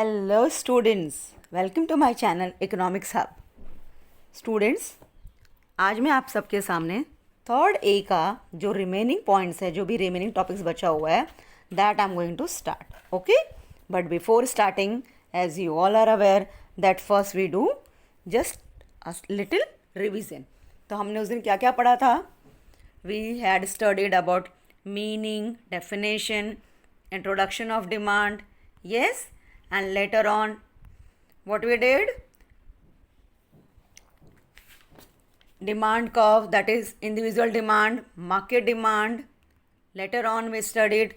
Hello students, welcome to my channel economics hub. Students, आज मैं आप सबके सामने थर्ड ए का जो रिमेनिंग पॉइंट्स है, जो भी रिमेनिंग टॉपिक्स बचा हुआ है, that I am going to start. Okay, but before starting, as you all are aware that first we do just a little revision. तो हमने उस दिन क्या क्या पढ़ा था? We had studied about meaning, definition, introduction of demand, yes, and later on what we did, demand curve, that is individual demand, market demand. Later on we studied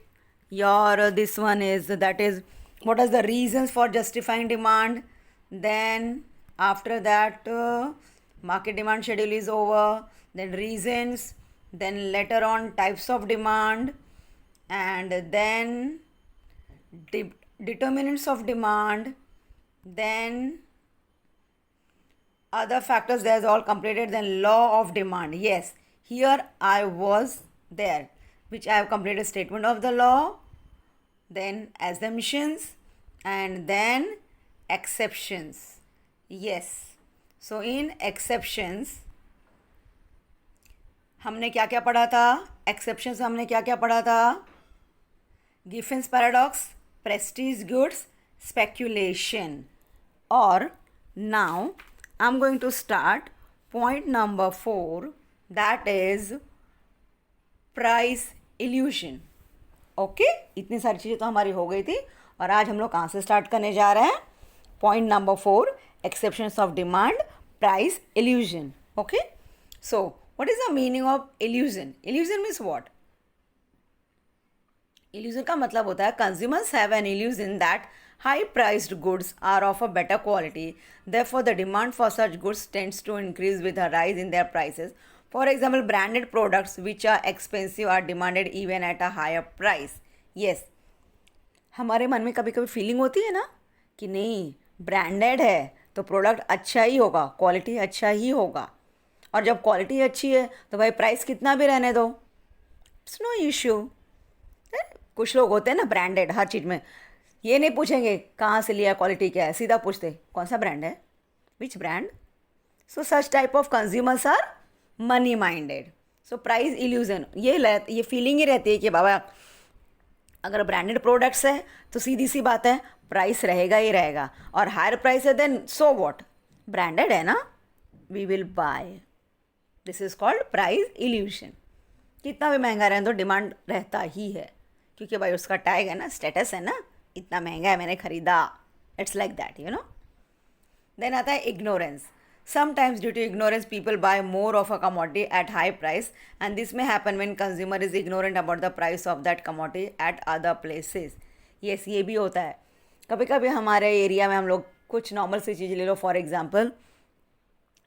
your this one is, that is what is the reasons for justifying demand. Then after that market demand schedule is over, then reasons, then later on types of demand, and then determinants of demand, then other factors, there's all completed. Then law of demand, yes, here I was there, which I have completed statement of the law, then assumptions, and then exceptions. Yes, so in exceptions हमने क्या क्या पढ़ा था? Exceptions हमने क्या क्या पढ़ा था? Giffen's paradox, prestige goods, speculation. और now I am going to start point number 4, that is price illusion. Okay, इतनी सारी चीज़ें तो हमारी हो गई थी, और आज हम लोग कहाँ से स्टार्ट करने जा रहे हैं? Point number 4, exceptions of demand, price illusion. Okay, so what is the meaning of illusion? Illusion means what? Illusion का मतलब होता है consumers have an illusion that high priced goods are of a better quality, therefore the demand for such goods tends to increase with a rise in their prices. For example, branded products which are expensive are demanded even at a higher price. Yes, हमारे मन में कभी कभी feeling होती है ना कि नहीं, ब्रांडेड है तो प्रोडक्ट अच्छा ही होगा, क्वालिटी अच्छा ही होगा, और जब क्वालिटी अच्छी है तो भाई प्राइस कितना भी रहने दो, इट्स नो इश्यू। कुछ लोग होते हैं ना ब्रांडेड, हर चीज़ में ये नहीं पूछेंगे कहाँ से लिया, क्वालिटी क्या है, सीधा पूछते कौन सा ब्रांड है, which brand. So such type of consumers are money minded. So price illusion, ये फीलिंग ही रहती है कि बाबा अगर ब्रांडेड प्रोडक्ट्स है तो सीधी सी बात है प्राइस रहेगा ही रहेगा, और हायर प्राइस है देन सो व्हाट, ब्रांडेड है ना, we will buy. This is called price illusion. कितना भी महंगा रहे तो डिमांड रहता ही है, क्योंकि भाई उसका टैग है ना, स्टेटस है ना, इतना महंगा है मैंने खरीदा, it's like that, you know. Then आता है ignorance. Sometimes due to ignorance people buy more of a commodity at high price, and this may happen when consumer is ignorant about the price of that commodity at other places. Yes, ये भी होता है। कभी कभी हमारे area में हम लोग कुछ नॉर्मल सी चीज़ ले लो, फॉर एग्जाम्पल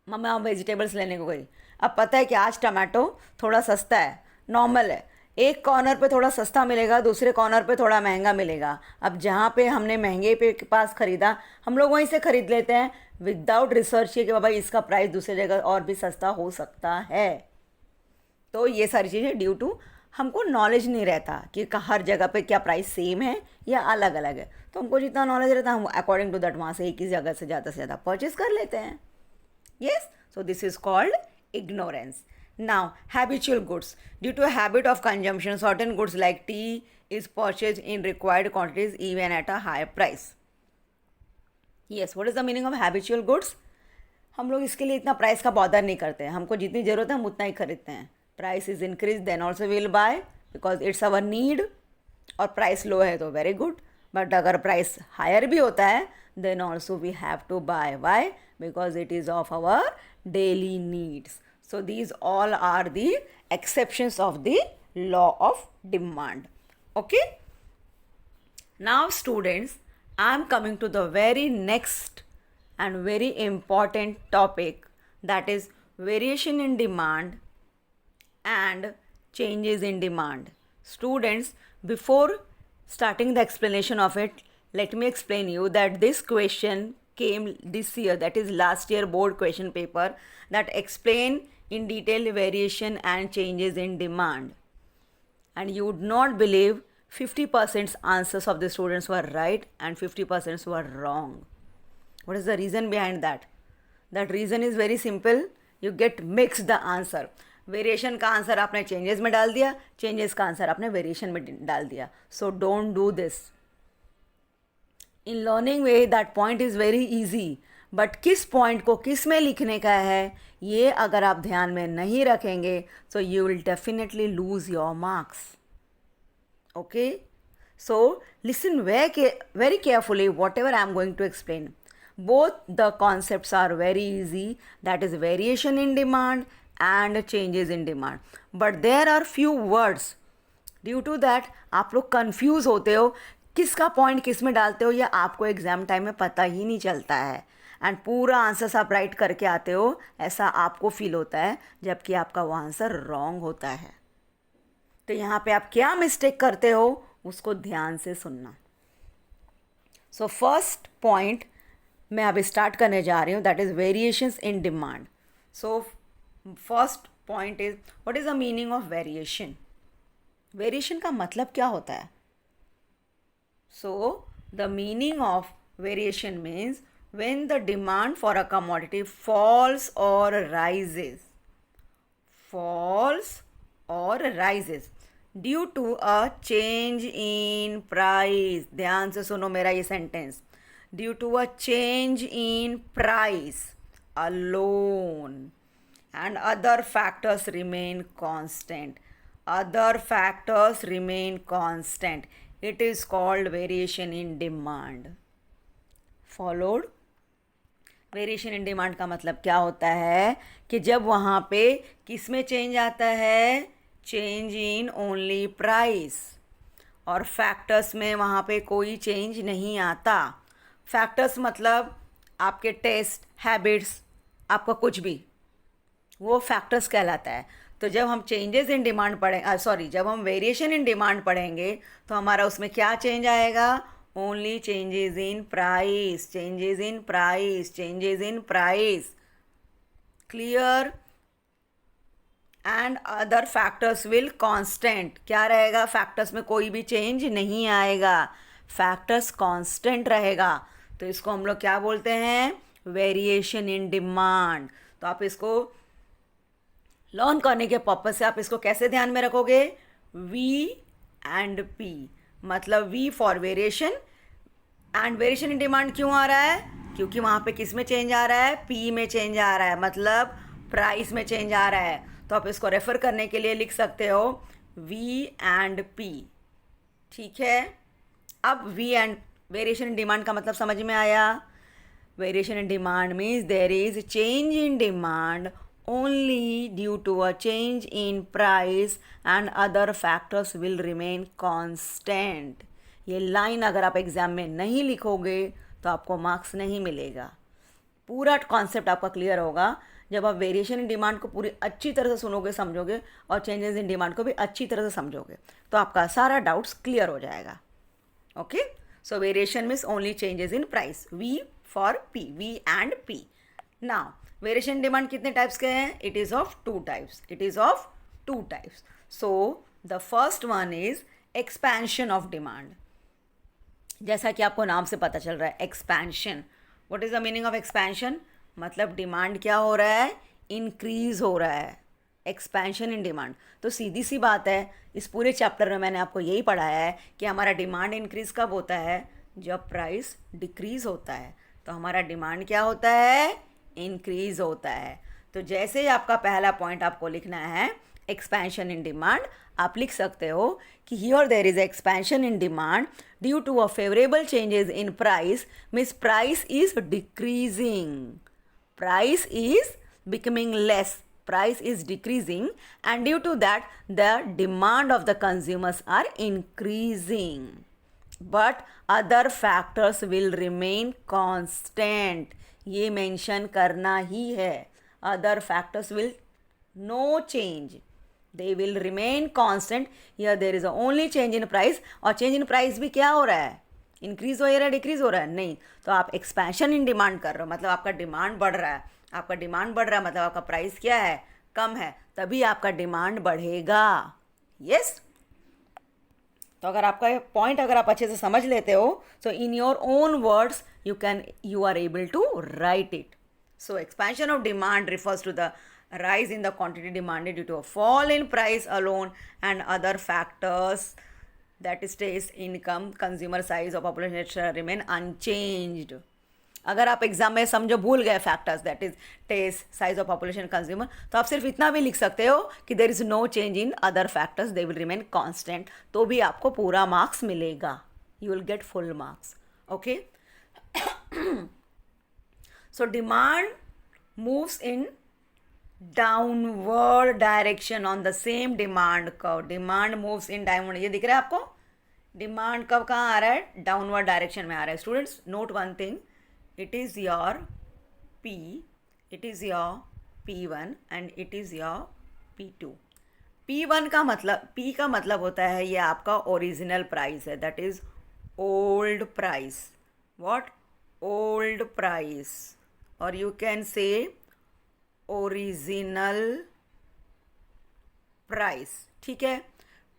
मम्मा वेजिटेबल्स लेने को गई, अब पता है कि आज टमाटो थोड़ा सस्ता है, नॉर्मल है, एक कॉर्नर पे थोड़ा सस्ता मिलेगा, दूसरे कॉर्नर पे थोड़ा महंगा मिलेगा। अब जहाँ पे हमने महंगे पे के पास ख़रीदा, हम लोग वहीं से ख़रीद लेते हैं विदाउट रिसर्च किए कि बाबा इसका प्राइस दूसरी जगह और भी सस्ता हो सकता है। तो ये सारी चीज़ें ड्यू टू हमको नॉलेज नहीं रहता कि हर जगह पे क्या प्राइस सेम है या अलग अलग है। तो हमको जितना नॉलेज रहता है हम अकॉर्डिंग टू दैट वहाँ से एक ही जगह से ज़्यादा परचेज कर लेते हैं। Yes, so this is called ignorance. Now, habitual goods. Due to a habit of consumption, certain goods like tea is purchased in required quantities even at a higher price. Yes, what is the meaning of habitual goods? हम लोग इसके लिए इतना price का bother नहीं करते हैं, हमको जितनी ज़रूरत है हम उतना ही खरीदते हैं। Price is increase then also will buy because it's our need, और प्राइस लो है तो वेरी गुड, बट अगर प्राइस हायर भी होता है then also we have to buy. Why? Because it is of our daily needs. So these all are the exceptions of the law of demand. Okay, now students, I am coming to the very next and very important topic, that is variation in demand and changes in demand. Students, before starting the explanation of it, let me explain you that this question came this year, that is last year board question paper, that explain in detail variation and changes in demand. And you would not believe 50% answers of the students were right and 50% were wrong. What is the reason behind that? That reason is very simple. You get mixed the answer. Variation का answer आपने changes में डाल दिया, changes का answer आपने variation में डाल दिया. सो don't do this. In learning way that point is very easy, but किस पॉइंट को किस में लिखने का है ये अगर आप ध्यान में नहीं रखेंगे तो you will definitely lose your marks. Okay, so listen very carefully whatever I am going to explain. Both the concepts are very easy, that is variation in demand and changes in demand. But there are few words, due to that आप लोग confuse होते हो, किसका point किस में डालते हो ये आपको एग्जाम टाइम में पता ही नहीं चलता है. एंड पूरा आंसर आप राइट करके आते हो, ऐसा आपको फील होता है, जबकि आपका वो आंसर रॉन्ग होता है. तो यहाँ पे आप क्या मिस्टेक करते हो उसको ध्यान से सुनना. सो फर्स्ट पॉइंट मैं अभी स्टार्ट करने जा रही हूँ, that is variations in demand. So first point is what is the meaning of variation. Variation का मतलब क्या होता है? So the meaning of variation means when the demand for a commodity falls or rises due to a change in price. ध्यान से सुनो मेरा ये sentence. Due to a change in price alone and other factors remain constant, it is called variation in demand. Followed. Variation in demand का मतलब क्या होता है कि जब वहाँ पे किस में चेंज आता है, चेंज इन ओनली प्राइस, और फैक्टर्स में वहाँ पे कोई चेंज नहीं आता. फैक्टर्स मतलब आपके टेस्ट, हैबिट्स, आपका कुछ भी, वो फैक्टर्स कहलाता है. तो जब हम चेंजेस इन डिमांड जब हम वेरिएशन इन डिमांड पढ़ेंगे तो हमारा उसमें क्या चेंज आएगा? Only changes in price. Clear? And other factors will constant. क्या रहेगा? फैक्टर्स में कोई भी चेंज नहीं आएगा, फैक्टर्स कांस्टेंट रहेगा. तो इसको हम लोग क्या बोलते हैं? Variation in demand. तो आप इसको लर्न करने के पर्पज से आप इसको कैसे ध्यान में रखोगे? V and P. मतलब V for variation and variation in demand क्यों आ रहा है? क्योंकि वहाँ पे किस में चेंज आ रहा है? P में चेंज आ रहा है, मतलब प्राइस में चेंज आ रहा है. तो आप इसको रेफर करने के लिए लिख सकते हो V एंड P. ठीक है. अब V and variation in demand का मतलब समझ में आया? Variation in demand means there is change in demand only due to a change in price and other factors will remain constant. ये लाइन अगर आप एग्ज़ाम में नहीं लिखोगे तो आपको मार्क्स नहीं मिलेगा. पूरा कॉन्सेप्ट आपका क्लियर होगा जब आप वेरिएशन इन डिमांड को पूरी अच्छी तरह से सुनोगे, समझोगे, और चेंजेस इन डिमांड को भी अच्छी तरह से समझोगे, तो आपका सारा डाउट्स क्लियर हो जाएगा. Okay, so variation means only changes in price. V for P, V and P. Now variation demand कितने टाइप्स के हैं? It is of two types. So the first one is expansion of demand. जैसा कि आपको नाम से पता चल रहा है, expansion. What is the meaning of expansion? मतलब डिमांड क्या हो रहा है? इंक्रीज हो रहा है. Expansion in demand. तो सीधी सी बात है, इस पूरे चैप्टर में मैंने आपको यही पढ़ाया है कि हमारा डिमांड इंक्रीज कब होता है? जब प्राइस डिक्रीज होता है. तो हमारा डिमांड क्या होता है? इंक्रीज होता है. तो जैसे ही आपका पहला पॉइंट आपको लिखना है एक्सपेंशन इन डिमांड, आप लिख सकते हो कि here there is expansion in demand due to a favourable changes in price, means price is decreasing, price is becoming less, price is decreasing, and due to that the demand of the consumers are increasing, but other factors will remain constant. ये mention करना ही है. other factors will no change, they will remain constant. here there is a only change in price, और change in price भी क्या हो रहा है? Increase हो रहा है, डिक्रीज हो रहा है? नहीं. तो आप एक्सपेंशन इन डिमांड कर रहे हो, मतलब आपका डिमांड बढ़ रहा है. आपका डिमांड बढ़ रहा है मतलब आपका प्राइस क्या है? कम है. तभी आपका डिमांड बढ़ेगा. यस. तो अगर आपका पॉइंट अगर आप अच्छे से समझ लेते हो, so in your own words you are able to write it. So expansion of demand refers to the rise in the quantity demanded due to a fall in price alone and other factors, that is taste, income, consumer size or population shall remain unchanged. अगर आप exam में समझो भूल गए factors, that is taste, size of population, consumer, तो आप सिर्फ इतना भी लिख सकते हो कि there is no change in other factors, they will remain constant, तो भी आपको पूरा मार्क्स मिलेगा, you will get full marks. Okay, so demand moves in downward direction on the same demand curve. Demand moves in downward, ये दिख रहा है आपको? डिमांड कब कहाँ आ रहा है? डाउनवर्ड डायरेक्शन में आ रहा है. Students note one thing, it is your P, it is your P1 and it is your P2. P1 का मतलब, P का मतलब होता है ये आपका ओरिजिनल प्राइस है, that is old price. What? Old price, और you can say original price. ठीक है.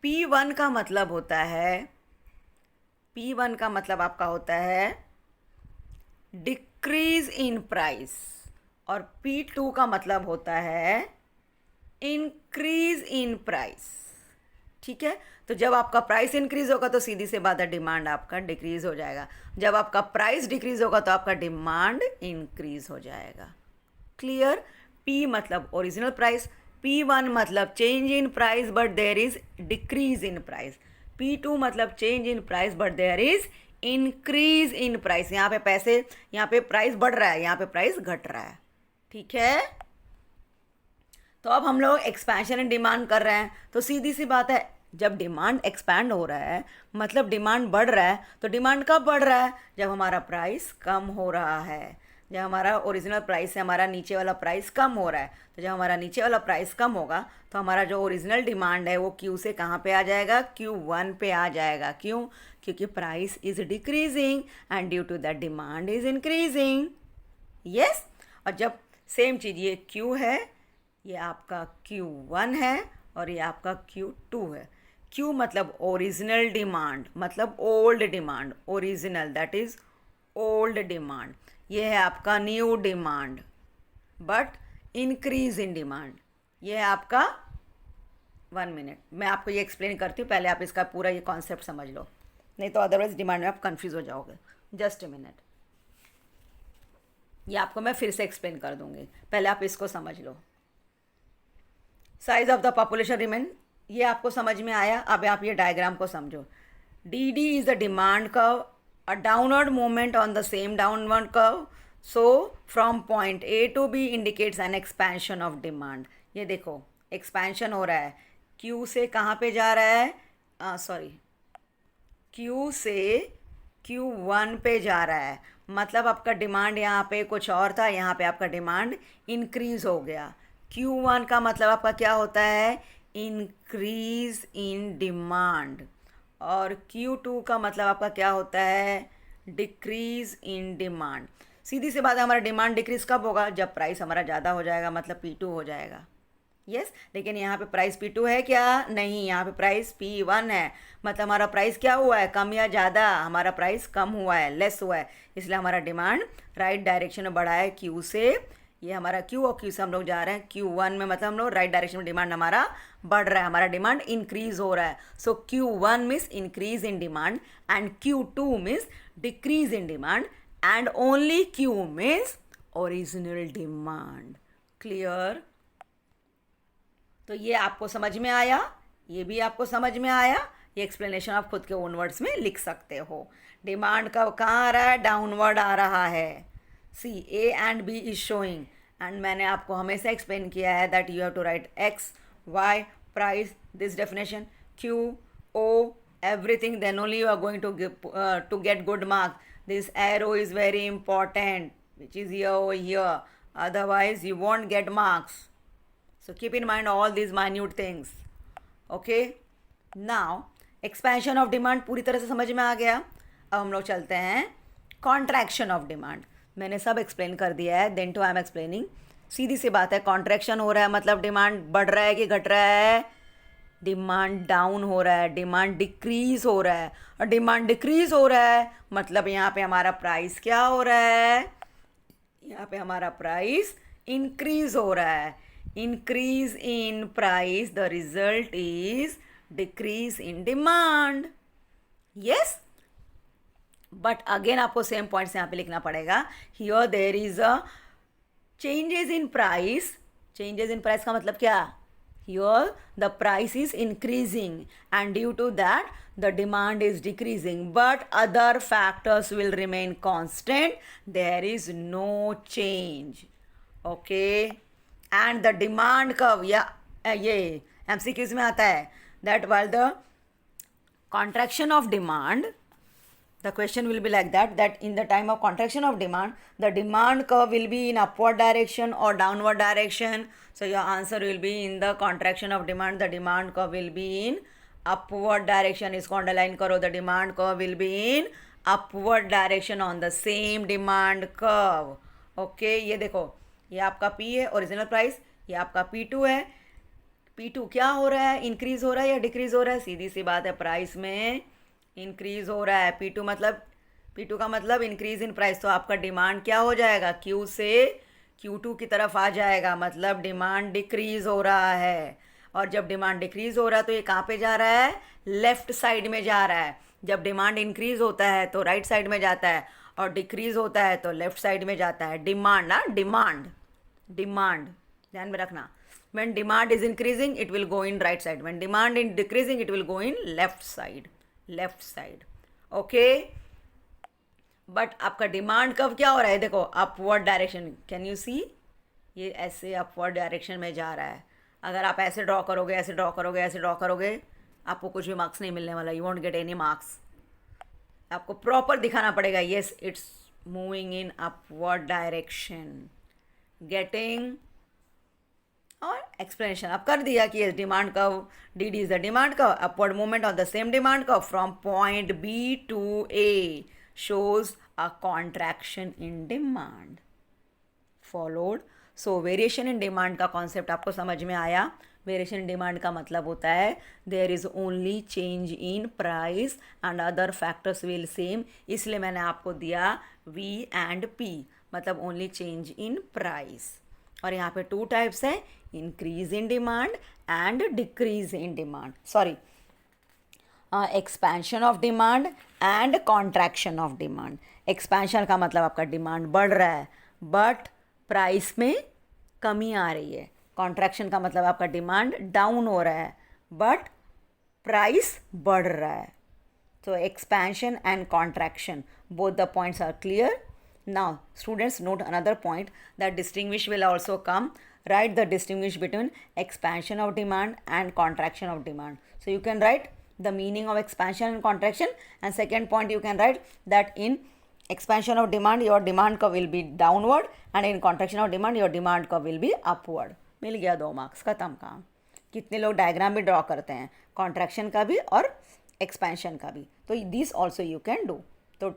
P1 का मतलब होता है, P1 का मतलब आपका होता है डिक्रीज इन प्राइस, और P2 का मतलब होता है इंक्रीज इन प्राइस. ठीक है. तो जब आपका प्राइस इंक्रीज होगा तो सीधी सी बात है डिमांड आपका डिक्रीज हो जाएगा. जब आपका प्राइस डिक्रीज होगा तो आपका डिमांड इंक्रीज हो जाएगा. क्लियर? P मतलब ओरिजिनल प्राइस, P1 मतलब change in price but there is decrease in price, P2 मतलब change in price but there is increase in price. यहाँ पे पैसे, यहाँ पे प्राइस बढ़ रहा है, यहाँ पे प्राइस घट रहा है. ठीक है. तो अब हम लोग एक्सपेंशन इन डिमांड कर रहे हैं, तो सीधी सी बात है जब डिमांड एक्सपैंड हो रहा है मतलब डिमांड बढ़ रहा है, तो डिमांड कब बढ़ रहा है? जब हमारा प्राइस कम हो रहा है. जब हमारा ओरिजिनल प्राइस है, हमारा नीचे वाला प्राइस कम हो रहा है, तो जब हमारा नीचे वाला प्राइस कम होगा तो हमारा जो ओरिजिनल डिमांड है वो Q से कहाँ पे आ जाएगा? Q1 पे आ जाएगा. क्यों? क्योंकि price is decreasing and due to that demand is increasing. Yes. और जब सेम चीज़, ये Q है, ये आपका Q1 है और ये आपका Q2 है. Q मतलब ओरिजिनल डिमांड, मतलब old demand, original that is old demand. ये है आपका new demand but increase in demand. ये है आपका, 1 मिनट मैं आपको ये एक्सप्लेन करती हूँ, पहले आप इसका पूरा ये कॉन्सेप्ट समझ लो, नहीं तो अदरवाइज डिमांड में आप कंफ्यूज हो जाओगे. जस्ट ए मिनट, ये आपको मैं फिर से एक्सप्लेन कर दूँगी, पहले आप इसको समझ लो. Size of the population remain, ये आपको समझ में आया. अब आप ये डायग्राम को समझो. D D is the demand curve, a downward movement on the same downward curve, so from point A to B indicates an expansion of demand. ये देखो expansion हो रहा है, Q से कहाँ पे जा रहा है? Q से Q1 पे जा रहा है, मतलब आपका डिमांड यहाँ पे कुछ और था, यहाँ पे आपका डिमांड इंक्रीज हो गया. Q1 का मतलब आपका क्या होता है? Increase in demand. और Q2 का मतलब आपका क्या होता है? Decrease in demand. सीधी सी बात है, हमारा डिमांड डिक्रीज कब होगा? जब प्राइस हमारा ज़्यादा हो जाएगा, मतलब P2 हो जाएगा. यस. लेकिन यहाँ पे प्राइस P2 है क्या? नहीं, यहाँ पे प्राइस P1 है, मतलब हमारा प्राइस क्या हुआ है? कम या ज़्यादा? हमारा प्राइस कम हुआ है, लेस हुआ है, इसलिए हमारा डिमांड राइट डायरेक्शन में बढ़ा है Q से. ये हमारा Q और Q से हम लोग जा रहे हैं Q1 में, मतलब हम लोग राइट डायरेक्शन में डिमांड हमारा बढ़ रहा है, हमारा डिमांड इंक्रीज हो रहा है. सो Q1 means increase in demand and Q2 means decrease in demand and only Q means original demand. Clear? तो ये आपको समझ में आया, ये भी आपको समझ में आया. ये एक्सप्लेनेशन आप खुद के ओन वर्ड्स में लिख सकते हो. डिमांड का कहाँ आ रहा है? डाउनवर्ड आ रहा है. See A and B is showing, and मैंने आपको हमेशा एक्सप्लेन किया है that you have to write X, Y, price, this definition, Q, O, everything, then only you are going to give, to get good marks. This arrow is very important, which is here over here, otherwise you won't get marks. So keep in mind all these minute things. Okay, now expansion of demand पूरी तरह से समझ में आ गया. अब हम लोग चलते हैं कॉन्ट्रैक्शन ऑफ डिमांड. मैंने सब एक्सप्लेन कर दिया है, then too I am explaining. सीधी सी बात है, कॉन्ट्रैक्शन हो रहा है मतलब डिमांड बढ़ रहा है कि घट रहा है? डिमांड डाउन हो रहा है, डिमांड डिक्रीज हो रहा है, और डिमांड डिक्रीज हो रहा है मतलब यहाँ पे हमारा प्राइस क्या हो रहा है, यहाँ पे हमारा प्राइस इंक्रीज हो रहा है. Increase in price, the result is decrease in demand. Yes, but again आपको सेम पॉइंट्स यहाँ पे लिखना पड़ेगा. Here there is a changes in price. Changes in price का मतलब क्या? Here the price is increasing and due to that the demand is decreasing, but other factors will remain constant. There is no change. Okay, and the demand curve, ये MCQs में आता है that while the contraction of demand, the question will be like that in the time of contraction of demand, the demand curve will be in upward direction or downward direction. So your answer will be in the contraction of demand, the demand curve will be in upward direction. इसको underline करो, the demand curve will be in upward direction on the same demand curve. Okay, ये देखो, ये आपका P है original price, ये आपका P2 है. P2 क्या हो रहा है, इंक्रीज हो रहा है या डिक्रीज हो रहा है? सीधी सी बात है, प्राइस में इंक्रीज हो रहा है. P2 का मतलब इंक्रीज इन प्राइस, तो आपका डिमांड क्या हो जाएगा, Q से Q2 की तरफ आ जाएगा, मतलब डिमांड डिक्रीज हो रहा है. और जब डिमांड डिक्रीज हो रहा है तो ये कहाँ पे जा रहा है, लेफ्ट साइड में जा रहा है. जब डिमांड इंक्रीज होता है तो राइट साइड में जाता है, और डिक्रीज होता है तो लेफ्ट साइड में जाता है. डिमांड ना, डिमांड ध्यान में रखना. When demand is increasing, it will go in right side. When demand is decreasing, it will go in left side. Okay. But आपका डिमांड कब क्या हो रहा है, देखो upward direction. Can you see, ये ऐसे अपवर्ड डायरेक्शन में जा रहा है. अगर आप ऐसे ड्रॉ करोगे, ऐसे ड्रॉ करोगे, ऐसे ड्रॉ करोगे, आपको कुछ भी मार्क्स नहीं मिलने वाला. You won't get any marks. आपको प्रॉपर दिखाना पड़ेगा, yes it's moving in upward direction. Getting. और एक्सप्लेनेशन अब कर दिया कि ये demand curve, D D is the demand curve, upward movement of the same demand curve from point B to A shows a contraction in demand followed. So variation in demand का concept आपको समझ में आया. Variation in demand का मतलब होता है there is only change in price and other factors will same. इसलिए मैंने आपको दिया V एंड P, मतलब ओनली चेंज इन प्राइस. और यहाँ पे टू टाइप्स है, increase in demand and decrease in demand. Sorry, expansion of demand and contraction of demand. Expansion का मतलब आपका डिमांड बढ़ रहा है बट प्राइस में कमी आ रही है. कॉन्ट्रैक्शन का मतलब आपका डिमांड डाउन हो रहा है बट प्राइस बढ़ रहा है. तो expansion and contraction, both the points are clear. Now students, note another point that distinguish will also come. Write the distinguish between expansion of demand and contraction of demand. So you can write the meaning of expansion and contraction, and second point you can write that in expansion of demand your demand curve will be downward and in contraction of demand your demand curve will be upward. मिल गया 2 marks, खत्म काम. कितने लोग diagram भी draw करते हैं, contraction का भी और एक्सपेंशन का भी, तो this also you can do. तो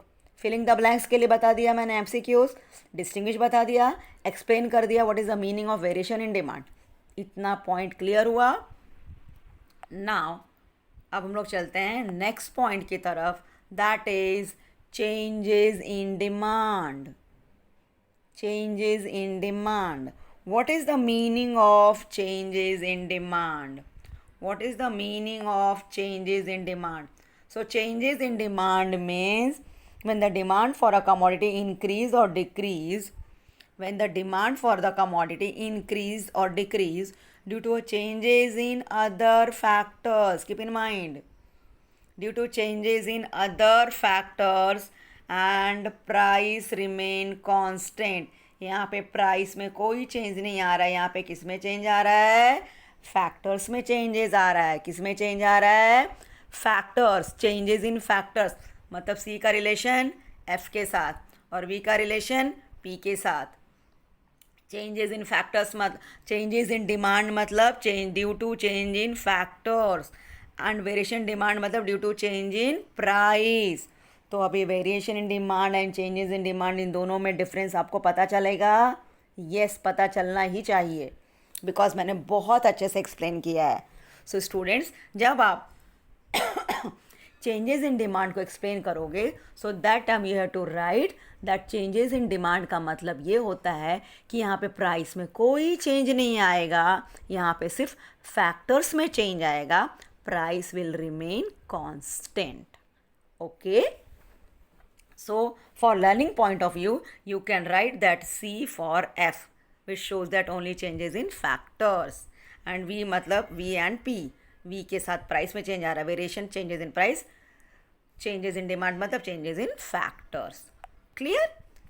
फिलिंग द ब्लैंक्स के लिए बता दिया मैंने एमसीक्यूज, डिस्टिंग्विश बता दिया, एक्सप्लेन कर दिया what is the meaning of variation in demand. इतना पॉइंट क्लियर हुआ. नाउ अब हम लोग चलते हैं नेक्स्ट पॉइंट की तरफ, that is changes in demand. Changes in demand, what is the meaning of changes in demand? What is the meaning of changes in demand? So changes in demand means when the demand for a commodity increase or decrease, when the demand for the commodity increase or decrease due to changes in other factors. Keep in mind, due to changes in other factors and price remain constant. यहाँ पे price में कोई change नहीं आ रहा है, यहाँ पे किस में चेंज आ रहा है, फैक्टर्स में चेंजेस आ रहा है. किस में चेंज आ रहा है, फैक्टर्स. चेंजेस इन फैक्टर्स मतलब सी का रिलेशन एफ के साथ और वी का रिलेशन पी के साथ. चेंजेस इन फैक्टर्स मतलब चेंजेस इन डिमांड मतलब change due to change in factors, and variation demand मतलब due to change in price. तो अभी variation in demand and changes in demand, इन दोनों में डिफरेंस आपको पता चलेगा. यस, पता चलना ही चाहिए बिकॉज मैंने बहुत अच्छे से एक्सप्लेन किया है. सो स्टूडेंट्स, जब आप चेंजेस इन डिमांड को एक्सप्लेन करोगे, so that time you have to write that changes in demand का मतलब ये होता है कि यहाँ पे प्राइस में कोई चेंज नहीं आएगा, यहाँ पे सिर्फ फैक्टर्स में चेंज आएगा, price will remain constant. Okay. So for learning point of view, you can write that C for F, which shows that only changes in factors, and V मतलब V and P. V के साथ price में change आ रहा है, variation changes in price, changes in demand मतलब changes in factors. Clear?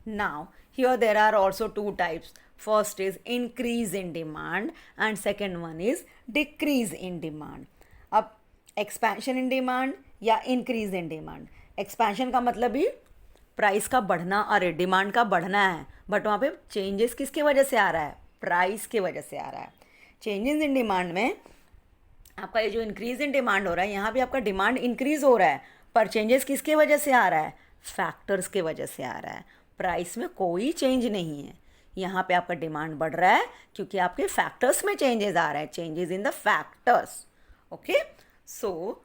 Now here there are also two types. First is increase in demand and second one is decrease in demand. अब expansion in demand या increase in demand. expansion का मतलब ही price का बढ़ना, अरे demand का बढ़ना है, बट वहाँ पे चेंजेस किसके वजह से आ रहा है? प्राइस के वजह से आ रहा है. चेंजेस इन डिमांड में आपका ये जो इंक्रीज इन डिमांड हो रहा है, यहाँ भी आपका डिमांड इंक्रीज हो रहा है, पर चेंजेस किसके वजह से आ रहा है? फैक्टर्स के वजह से आ रहा है. प्राइस में कोई चेंज नहीं है, यहाँ पे आपका डिमांड बढ़ रहा है क्योंकि आपके फैक्टर्स में चेंजेस आ रहा है, changes in the factors. Okay. So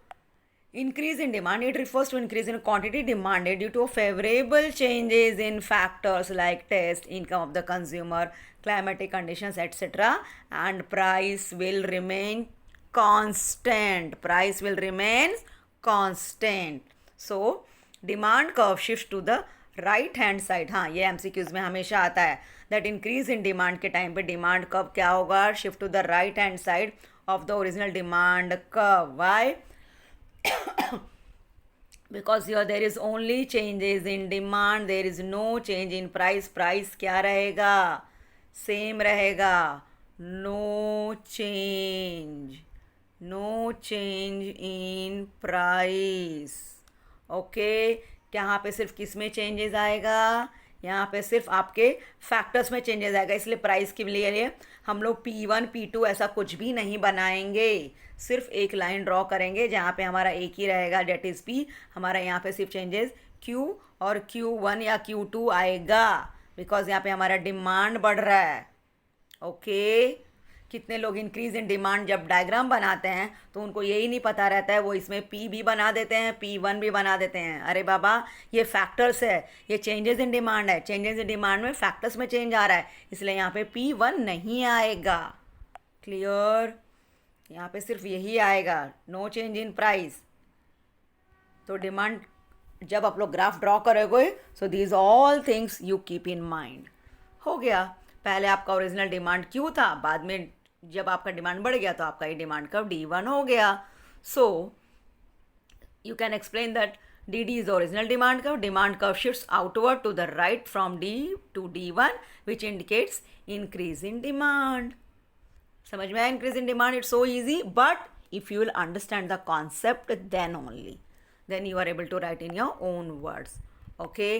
increase in demand, it refers to increase in quantity demanded due to favorable changes in factors like taste, income of the consumer, climatic conditions, etc., and price will remain constant. Price will remain constant. So demand curve shifts to the right hand side. हाँ, ये MCQs में हमेशा आता है that increase in demand के time पे demand curve क्या होगा? shift to the right hand side of the original demand curve. Why? Because here there is only changes in demand, there is no change in price. Price क्या रहेगा? Same रहेगा. No change, no change in price. Okay. यहाँ पे सिर्फ किस में changes आएगा? यहाँ पे सिर्फ आपके फैक्टर्स में चेंजेस आएगा. इसलिए प्राइस के लिए हम लोग P1 P2 ऐसा कुछ भी नहीं बनाएंगे, सिर्फ एक लाइन ड्रॉ करेंगे जहाँ पे हमारा एक ही रहेगा, डेट इज़ P. हमारा यहाँ पे सिर्फ चेंजेस Q और Q1 या Q2 आएगा, बिकॉज यहाँ पे हमारा डिमांड बढ़ रहा है. ओके. कितने लोग इंक्रीज इन डिमांड जब डायग्राम बनाते हैं तो उनको यही नहीं पता रहता है, वो इसमें P भी बना देते हैं, P1 भी बना देते हैं. अरे बाबा, ये फैक्टर्स है, ये चेंजेस इन डिमांड है, चेंजेस इन डिमांड में फैक्टर्स में चेंज आ रहा है, इसलिए यहाँ पे P1 नहीं आएगा. क्लियर? यहाँ पे सिर्फ यही आएगा, नो चेंज इन प्राइस. तो डिमांड जब आप लोग ग्राफ ड्रॉ करोगे, so these all things you keep in mind. हो गया. पहले आपका ओरिजिनल डिमांड क्यू था, बाद में जब आपका डिमांड बढ़ गया तो आपका ये डिमांड कर्व D1 हो गया. So you can explain that DD is the original demand curve. Demand curve shifts outward to the right from D to D1, which indicates increase in demand. समझ में आया? Increase in demand, it's so easy, but if you will understand the concept, then you are able to write in your own words. Okay.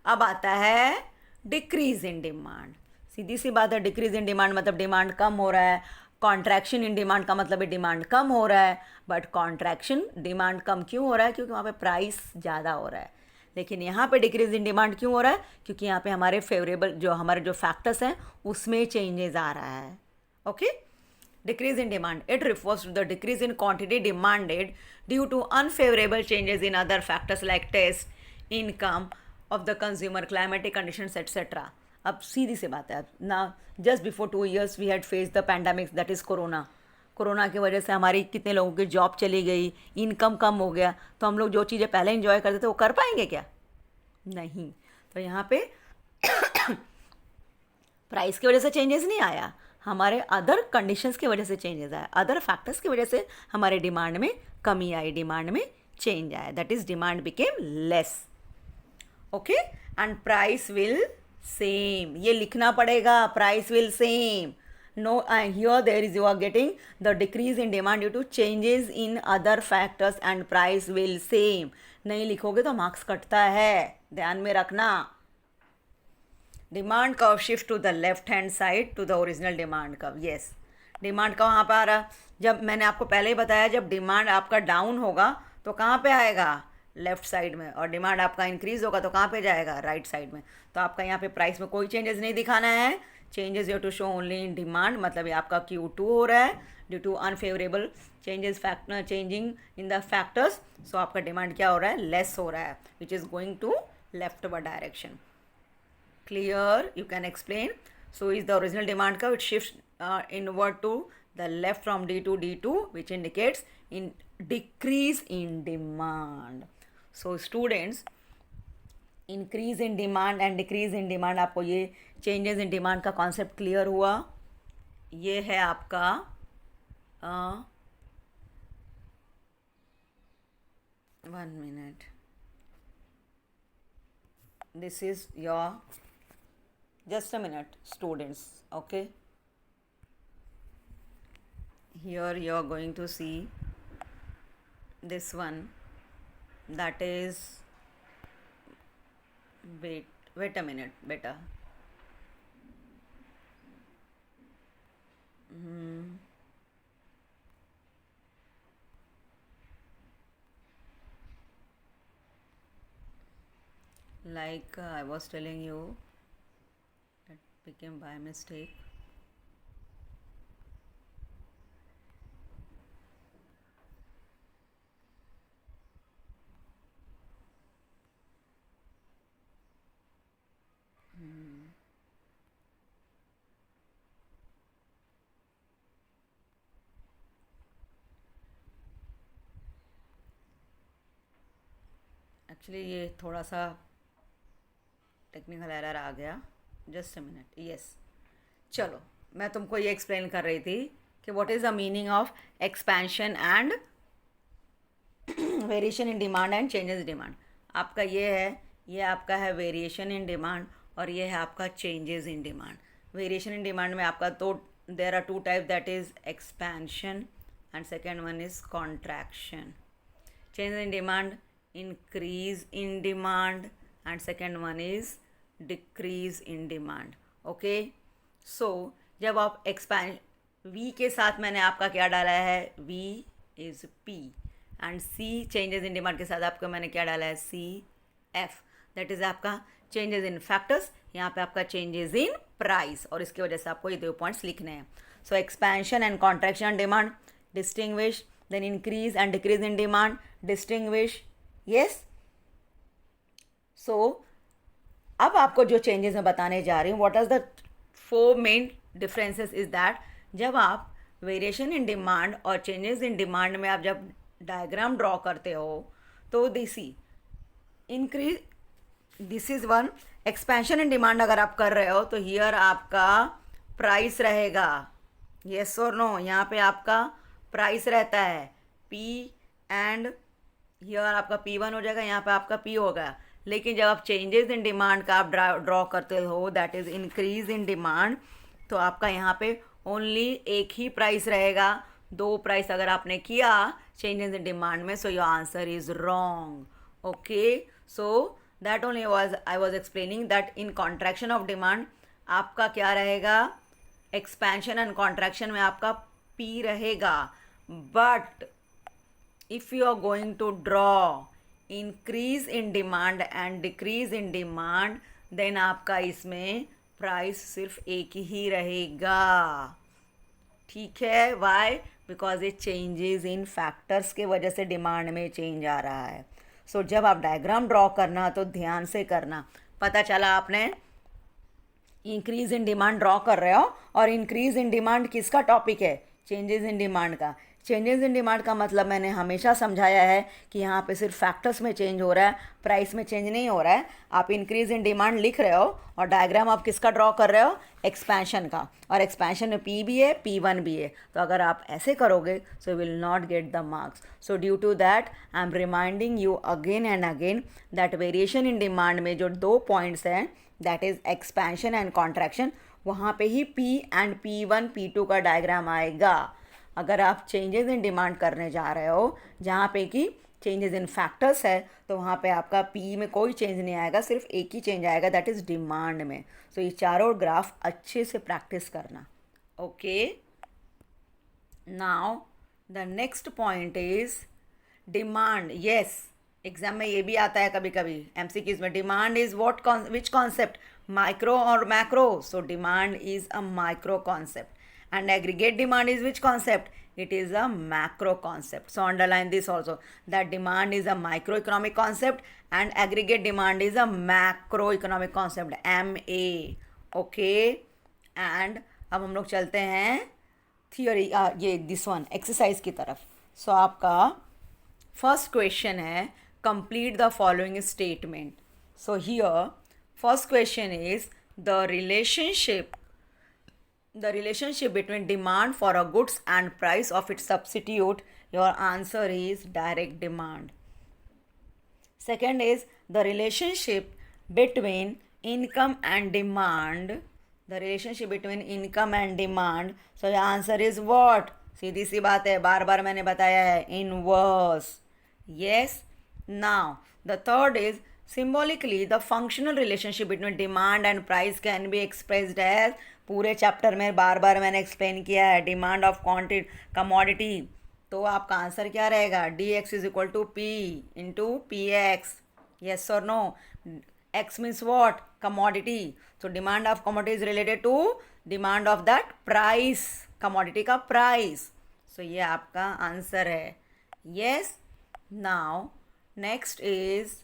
अब आता है decrease in demand. सीधी सी बात है, decrease in demand मतलब डिमांड कम हो रहा है, कॉन्ट्रैक्शन इन डिमांड का मतलब डिमांड कम हो रहा है. बट कॉन्ट्रैक्शन डिमांड कम क्यों हो रहा है? क्योंकि वहाँ पे प्राइस ज़्यादा हो रहा है. लेकिन यहाँ पे डिक्रीज इन डिमांड क्यों हो रहा है? क्योंकि यहाँ पे हमारे फेवरेबल जो हमारे जो फैक्टर्स हैं उसमें चेंजेस आ रहा है. Okay. Decrease in demand, it refers to the decrease in quantity demanded due to unfavourable changes in other factors like taste, income of the consumer, climatic conditions etcetera. अब सीधी सी बात है ना, just before 2 years we had face the pandemics, that is corona. Corona की वजह से हमारी कितने लोगों की जॉब चली गई, इनकम कम हो गया, तो हम लोग जो चीज़ें पहले एंजॉय करते थे वो कर पाएंगे क्या? नहीं. तो यहाँ पे प्राइस की वजह से चेंजेस नहीं आया, हमारे अदर कंडीशंस की वजह से चेंजेस आया, अदर फैक्टर्स की वजह से हमारे डिमांड में कमी आई, डिमांड में चेंज आया, that is demand became less. Okay. And price will same, ये लिखना पड़ेगा, price will same. No, here there is you are getting the decrease in demand due to changes in other factors and price will same. नहीं लिखोगे तो marks कटता है, ध्यान में रखना. Demand curve shift to the left hand side to the original demand curve. Yes, demand का वहाँ पर आ रहा, जब मैंने आपको पहले ही बताया जब डिमांड आपका डाउन होगा तो कहाँ पे आएगा? लेफ्ट साइड में. और डिमांड आपका इंक्रीज होगा तो कहाँ पे जाएगा? राइट साइड में. तो आपका यहाँ पे प्राइस में कोई चेंजेस नहीं दिखाना है, changes you to show only in demand, मतलब ये आपका Q2 हो रहा है due to unfavourable changes factor changing in the factors. So आपका डिमांड क्या हो रहा है, लेस हो रहा है, which is going to leftward direction. Clear? You can explain. So is the original demand curve, it shifts inward to the left from D to D2, which indicates in decrease in demand. So students, increase in demand and decrease in demand, आपको ये changes in demand का concept clear हुआ. ये है आपका 1 minute. This is your, just a minute students, okay. Here you are going to see this one, that is, wait a minute beta. Like I was telling you, that became by mistake. Actually ये थोड़ा सा technical error आ गया, just a minute. Yes, चलो मैं तुमको ये explain कर रही थी कि what is the meaning of expansion and variation in demand and changes demand. आपका ये है, ये आपका है वेरिएशन इन डिमांड और ये है आपका changes in demand. Variation in demand में आपका तो there are two type, that is expansion and second one is contraction. Changes in demand, increase in demand, and second one is decrease in demand. okay, so जब आप expand V के साथ मैंने आपका क्या डाला है, V is P and C changes in demand के साथ आपका मैंने क्या डाला है, C F, that is आपका changes in factors, यहाँ पे आपका changes in price, और इसकी वजह से आपको ये 2 पॉइंट्स लिखने हैं. so expansion and contraction demand distinguish, then increase and decrease in demand distinguish. Yes, so अब आपको जो चेंजेस मैं बताने जा रही हूँ, what are the 4 main differences is that जब आप वेरिएशन इन डिमांड और चेंजेस इन डिमांड में आप जब डायग्राम ड्रॉ करते हो तो this is increase, this is one. Expansion in demand अगर आप कर रहे हो तो हियर आपका प्राइस रहेगा, यस और नो, यहाँ पे आपका प्राइस रहता है P एंड हियर आपका P1 हो जाएगा, यहाँ पे आपका P होगा. लेकिन जब आप चेंजेस इन डिमांड का आप ड्रॉ करते हो, that is increase in demand, तो आपका यहाँ पे ओनली एक ही प्राइस रहेगा. 2 प्राइस अगर आपने किया चेंजेस इन डिमांड में, सो your answer is wrong. Okay, so that only I was explaining that in contraction of demand आपका क्या रहेगा, एक्सपेंशन एंड कॉन्ट्रैक्शन में आपका P रहेगा. But if you are going to draw increase in demand and decrease in demand, then आपका इसमें price सिर्फ एक ही रहेगा. ठीक है, वाई, बिकॉज ये चेंजेस इन फैक्टर्स के वजह से डिमांड में चेंज आ रहा है. सो जब आप डायग्राम ड्रॉ करना तो ध्यान से करना. पता चला आपने इंक्रीज इन डिमांड ड्रॉ कर रहे हो, और इंक्रीज इन डिमांड किसका टॉपिक है, चेंजेस इन डिमांड का. चेंजेस इन डिमांड का मतलब मैंने हमेशा समझाया है कि यहाँ पे सिर्फ फैक्टर्स में चेंज हो रहा है, प्राइस में चेंज नहीं हो रहा है. आप इंक्रीज इन डिमांड लिख रहे हो और डायग्राम आप किसका ड्रॉ कर रहे हो, एक्सपेंशन का, और एक्सपेंशन में P भी है P1 भी है. तो अगर आप ऐसे करोगे so will not get the marks. So due to that I am reminding you again and again that variation in demand में जो 2 पॉइंट्स हैं, that is expansion and contraction, वहाँ पे ही P एंड P1 P2 का diagram आएगा. अगर आप changes in demand करने जा रहे हो जहाँ पे कि चेंजेस इन फैक्टर्स है, तो वहाँ पे आपका P में कोई चेंज नहीं आएगा, सिर्फ एक ही चेंज आएगा, दैट इज़ डिमांड में. सो ये चारों ग्राफ अच्छे से प्रैक्टिस करना. Okay, now the next point is demand. Yes, exam में ये भी आता है कभी कभी एमसीक्यूज में, demand is what which concept, micro और macro, so demand is a micro concept and aggregate demand is which concept, it is a macro concept. So underline this also, that demand is a microeconomic concept and aggregate demand is a macroeconomic concept, MA. Okay, and अब हम लोग चलते हैं theory ये this one exercise की तरफ. सो आपका first question है complete the following statement. So here first question is the relationship between demand for a goods and price of its substitute. Your answer is direct demand. Second is the relationship between income and demand. The relationship between income and demand. So your answer is what? सीधी सी बात है, बार बार मैंने बताया है, inverse. Yes. Now the third is symbolically the functional relationship between demand and price can be expressed as, पूरे chapter में बार बार मैंने explain किया है, डिमांड ऑफ क्वांटिटी कमोडिटी. तो आपका आंसर क्या रहेगा, D X is equal to P into P X. Yes और no. X means what, commodity. So demand of commodity is related to demand of that price, commodity का price. सो ये आपका answer है. Yes. Now next is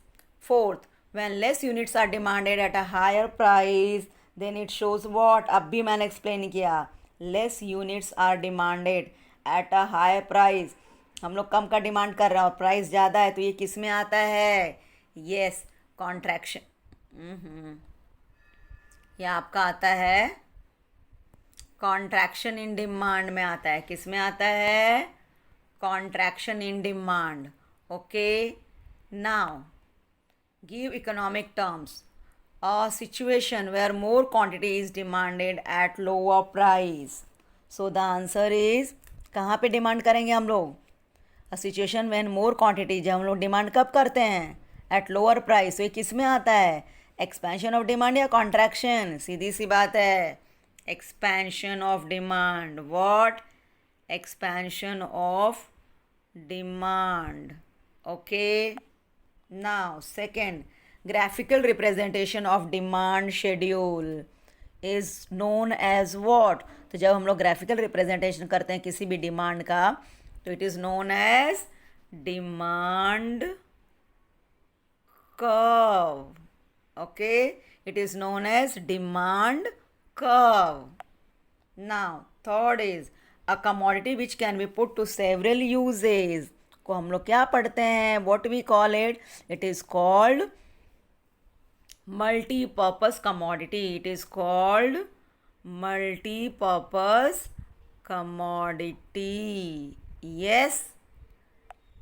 fourth, when less units are demanded at a higher price then it shows what, अब भी मैंने explain किया, less units are demanded at a higher price. हम लोग कम का डिमांड कर रहे हैं और प्राइस ज़्यादा है, तो ये किस में आता है, यस, कॉन्ट्रैक्शन. ये आपका आता है कॉन्ट्रैक्शन इन डिमांड में आता है. किस में आता है, contraction in demand. Okay. Now give economic terms. A situation where more quantity is demanded at lower price. So the answer is, कहाँ पे डिमांड करेंगे हम लोग, a situation when more quantity, जब हम लोग डिमांड कब करते हैं, at lower price. तो ये किस में आता है, एक्सपेंशन ऑफ डिमांड या कॉन्ट्रैक्शन, सीधी सी बात है, expansion of demand. What, expansion of demand. Okay. Now second, graphical representation of demand schedule is known as what. तो जब हम लोग graphical representation करते हैं किसी भी डिमांड का, तो it is known as demand curve. Okay, it is known as demand curve. Now third is a commodity which can be put to several uses. को हम लोग क्या पढ़ते हैं, what we call it, it is called multi-purpose commodity. It is called multi-purpose commodity. Yes.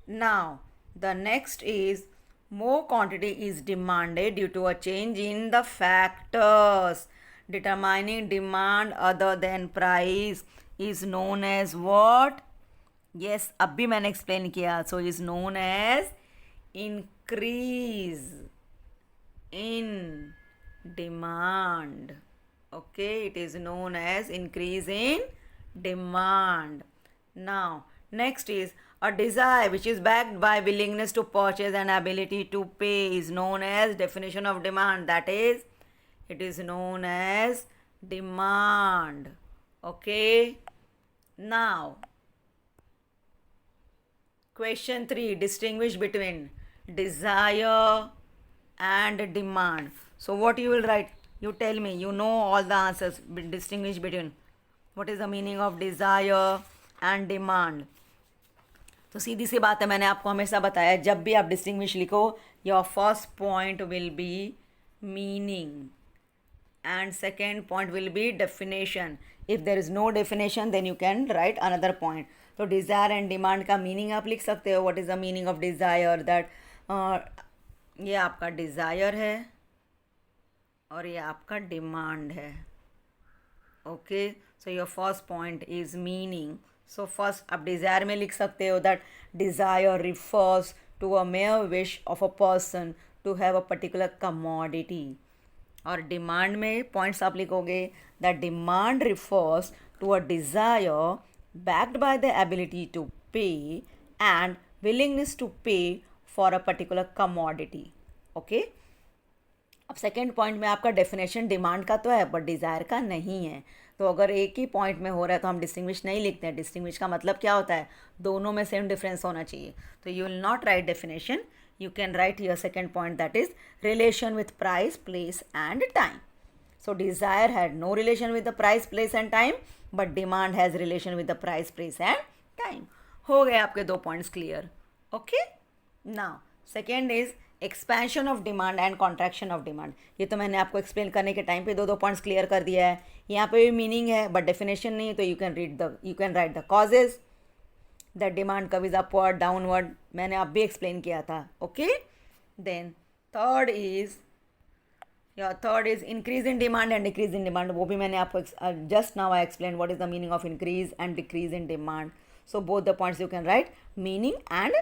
Now the next is more quantity is demanded due to a change in the factors determining demand other than price is known as what. Yes, अब भी मैंने explain किया. So is known as increase in demand. Okay, it is known as increase in demand. Now next is a desire which is backed by willingness to purchase and ability to pay is known as definition of demand. That is, it is known as demand. Okay. Now question 3, distinguish between desire and demand. So what you will write, you tell me, you know all the answers. Distinguish between, what is the meaning of desire and demand. तो सीधी सी बात है, मैंने आपको हमेशा बताया, जब भी आप डिस्टिंग्विश लिखो, your first point will be meaning and second point will be definition. If there is no definition, then you can write another point. तो desire and demand का meaning आप लिख सकते हो. What is the meaning of desire? That ये आपका desire है और ये आपका demand है. Okay, so your first point is meaning. So first आप desire में लिख सकते हो that desire refers to a mere wish of a person to have a particular commodity. और डिमांड में पॉइंट्स आप लिखोगे that demand refers to a desire backed by the ability to pay and willingness to pay for a particular commodity. Okay, अब second point में आपका definition demand का तो है बट डिज़ायर का नहीं है. तो अगर एक ही पॉइंट में हो रहा है तो हम डिस्टिंग्विश नहीं लिखते हैं. डिस्टिंग्विश का मतलब क्या होता है, दोनों में सेम डिफरेंस होना चाहिए. तो you will not right definition, you can write your second point, that is relation with price, place and time. So desire had no relation with the price, place and time, but demand has relation with the price, place and time. हो गए आपके दो points clear. Okay, now second is expansion of demand and contraction of demand. ये तो मैंने आपको explain करने के टाइम पे दो पॉइंट्स क्लियर कर दिया है. यहाँ पे भी मीनिंग है बट डेफिनेशन नहीं है. तो you can write the causes. The demand कब इज अपवर्ड डाउनवर्ड, मैंने आप भी एक्सप्लेन किया था. Okay, then third is increase in demand and decrease in demand. वो भी मैंने आपको just now I explain what is the meaning of increase and decrease in demand. So both the points you can write meaning and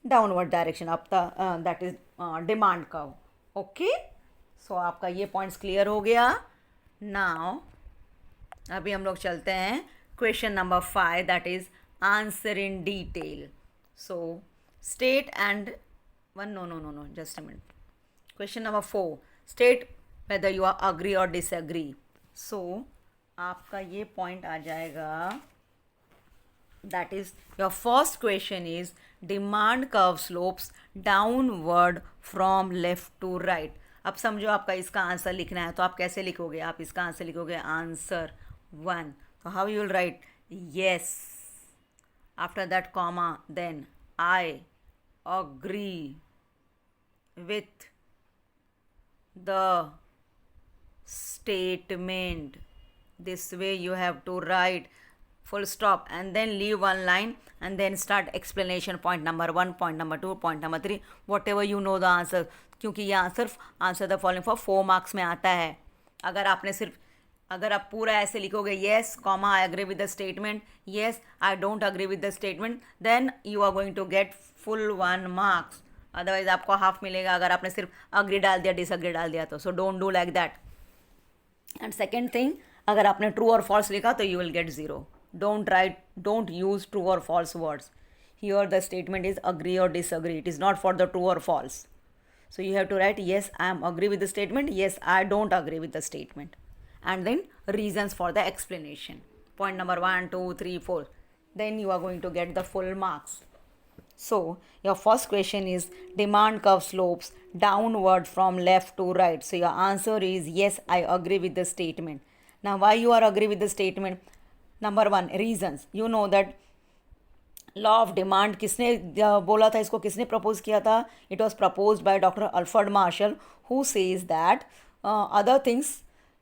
downward direction of the that is demand curve. Okay, so आपका ये points clear हो गया. Now अभी हम लोग चलते हैं question number 5, that is answer in detail. So state and just a minute. Question number 4, state whether you are agree or disagree. So आपका ये point आ जाएगा, that is your first question is demand curve slopes downward from left to right. अब समझो आपका इसका answer लिखना है तो आप कैसे लिखोगे, आप इसका आंसर लिखोगे आंसर 1. तो how you will write yes, after that comma, then I agree with the statement. This way you have to write full stop and then leave one line and then start explanation. Point number 1, point number 2, point number 3, whatever you know the answer. क्योंकि ये answer answer the following for 4 marks में आता है. अगर आप पूरा ऐसे लिखोगे yes comma I agree with the statement, yes I don't agree with the statement, then you are going to get full 1 marks. Otherwise आपको हाफ मिलेगा अगर आपने सिर्फ अग्री डाल दिया डिसअग्री डाल दिया तो. So don't do like that. And second thing, अगर आपने ट्रू और फॉल्स लिखा तो you will get 0. Don't use true और false words. Here the statement is agree और disagree. It is not for the true और false. So you have to write yes I am agree with the statement, yes I don't agree with the statement, and then reasons for the explanation. Point number 1, 2, 3, 4. Then you are going to get the full marks. So your first question is demand curve slopes downward from left to right. So your answer is yes, I agree with the statement. Now why you are agree with the statement? Number 1, reasons. You know that law of demand किसने बोला था, इसको किसने propose किया था? It was proposed by doctor Alfred Marshall, who says that other things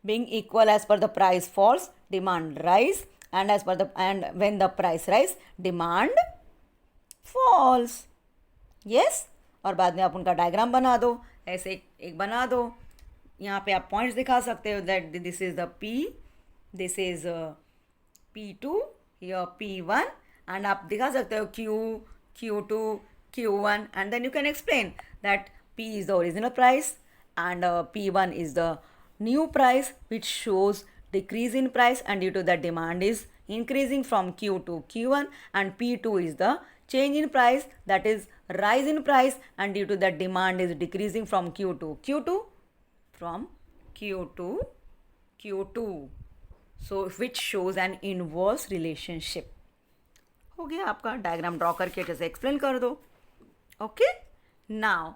being equal as per the price falls demand rise and when the price rise demand falls. yes, और बाद में आप उनका डायग्राम बना दो, ऐसे एक बना दो. यहाँ पे आप पॉइंट्स दिखा सकते हो that this is the P, this is P2, here P1, and आप दिखा सकते हो Q2, Q1, and then you can explain that P is the original price and P1 is the new price, which shows decrease in price, and due to that demand is increasing from Q to Q1, and P2 is the change in price, that is rise in price, and due to that demand is decreasing from Q to Q2, from Q to Q2. So which shows an inverse relationship. हो गया आपका, diagram draw करके जैसे explain कर दो. Okay, now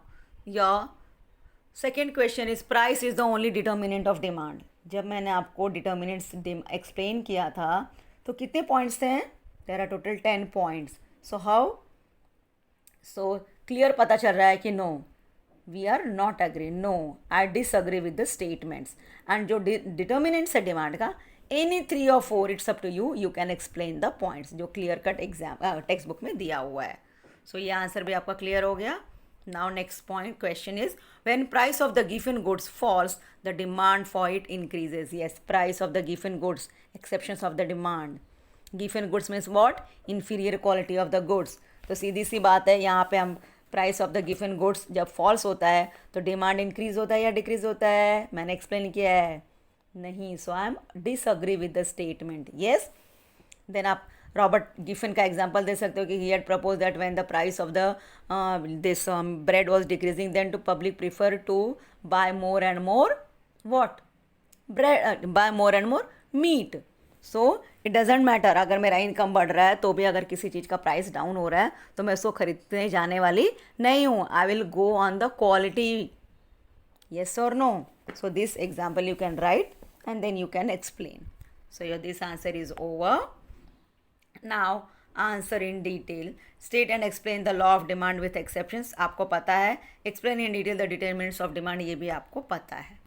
your second question is price is the only determinant of demand. जब मैंने आपको डिटर्मिनेंट्स एक्सप्लेन किया था तो कितने पॉइंट्स थे? There are total 10 points. So how, so clear पता चल रहा है कि no, we are not agree, no I disagree with the statements. And जो डिटर्मिनेंट्स है डिमांड का, any 3 or 4, it's up to you, you can explain the points जो clear cut exam text book में दिया हुआ है. सो ये आंसर भी आपका क्लियर हो गया. Now next point question is when price of the given goods falls, the demand for it increases. Yes, price of the given goods, exceptions of the demand. Given goods means what? Inferior quality of the goods. तो सीधी सी बात है, यहाँ पे हम price of the given goods जब false होता है तो डिमांड इंक्रीज होता है या डिक्रीज होता है? मैंने एक्सप्लेन किया है नहीं. So I am disagree with the statement. Yes, then आप रॉबर्ट गिफिन का एग्जांपल दे सकते हो कि he had propose that when the price of the this bread was decreasing then to public prefer to buy more and more what bread buy more and more meat. So it doesn't matter, अगर मेरा income बढ़ रहा है तो भी अगर किसी चीज़ का प्राइस डाउन हो रहा है तो मैं उसको खरीदने जाने वाली नहीं हूँ. I will go on the quality. Yes or no? So this example you can write and then you can explain. So your this answer is over. Now answer in detail. State and explain the law of demand with exceptions. आपको पता है. Explain in detail the determinants of demand. ये भी आपको पता है.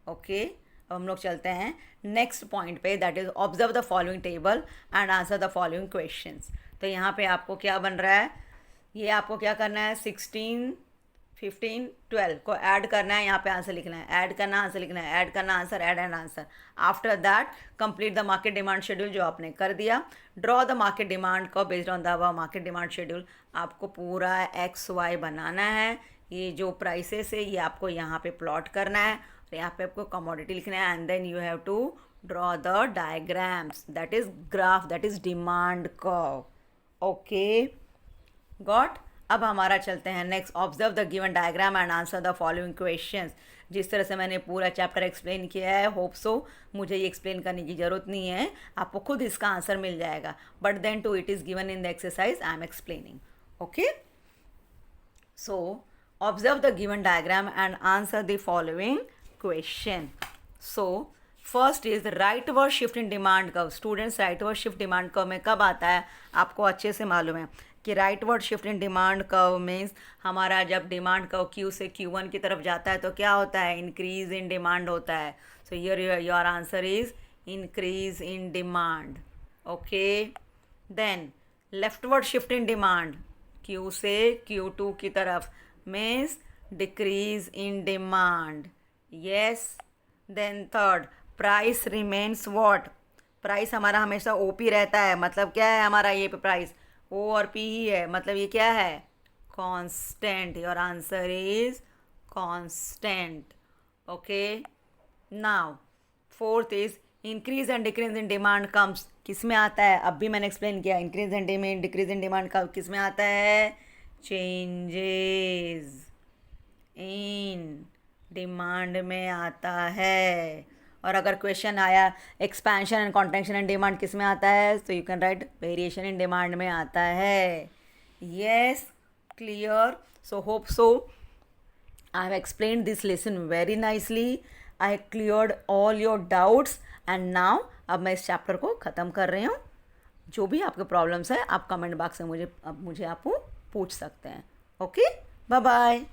Okay. अब हम लोग चलते हैं नेक्स्ट पॉइंट पे, that is observe the following table and answer the following questions. तो यहाँ पे आपको क्या बन रहा है, ये आपको क्या करना है, 16, 15, 12 को ऐड करना है, यहाँ पे आंसर लिखना है, ऐड करना आंसर लिखना है, ऐड करना answer, add and answer. After that complete the market demand schedule जो आपने कर दिया. ड्रॉ द मार्केट डिमांड को based on the market demand schedule. आपको पूरा XY बनाना है. ये जो प्राइसेस है ये आपको यहाँ पे प्लॉट करना है, यहाँ पे आपको कमोडिटी लिखना है and then you have to draw the diagrams, that is graph, that is demand curve. Okay got. अब हमारा चलते हैं next. Observe the given diagram and answer the following questions. जिस तरह से मैंने पूरा चैप्टर एक्सप्लेन किया है, होप सो मुझे ये एक्सप्लेन करने की ज़रूरत नहीं है, आपको खुद इसका आंसर मिल जाएगा. But then too it is given in the exercise I am explaining. Okay. So observe the given diagram and answer the following question. So first is rightward shift in demand curve. Students, rightward shift demand curve में कब आता है आपको अच्छे से मालूम है कि rightward shift in demand curve means हमारा जब डिमांड कर्व Q से Q1 की तरफ जाता है तो क्या होता है, इंक्रीज इन डिमांड होता है. So your answer is increase in demand. Okay. Then leftward shift in demand Q से Q2 की तरफ means decrease in demand. yes. then third, price remains what? Price हमारा हमेशा OP रहता है, मतलब क्या है हमारा ये प्राइस O और P ही है, मतलब ये क्या है, constant. Your answer is constant. Okay. Now fourth is increase and decrease in demand comes. किस में आता है, अब भी मैंने एक्सप्लेन किया, increase and demand decrease in demand का किस में आता है, चेंजेस इन डिमांड में आता है. और अगर क्वेश्चन आया expansion and contraction in demand किस में आता है, तो you can right variation in demand में आता है. Yes, clear. So hope so I have explained this lesson very nicely. I have cleared all your doubts and now अब मैं इस चैप्टर को ख़त्म कर रही हूँ. जो भी आपके प्रॉब्लम्स है आप कमेंट बॉक्स में मुझे आप पूछ सकते हैं. Okay, bye bye.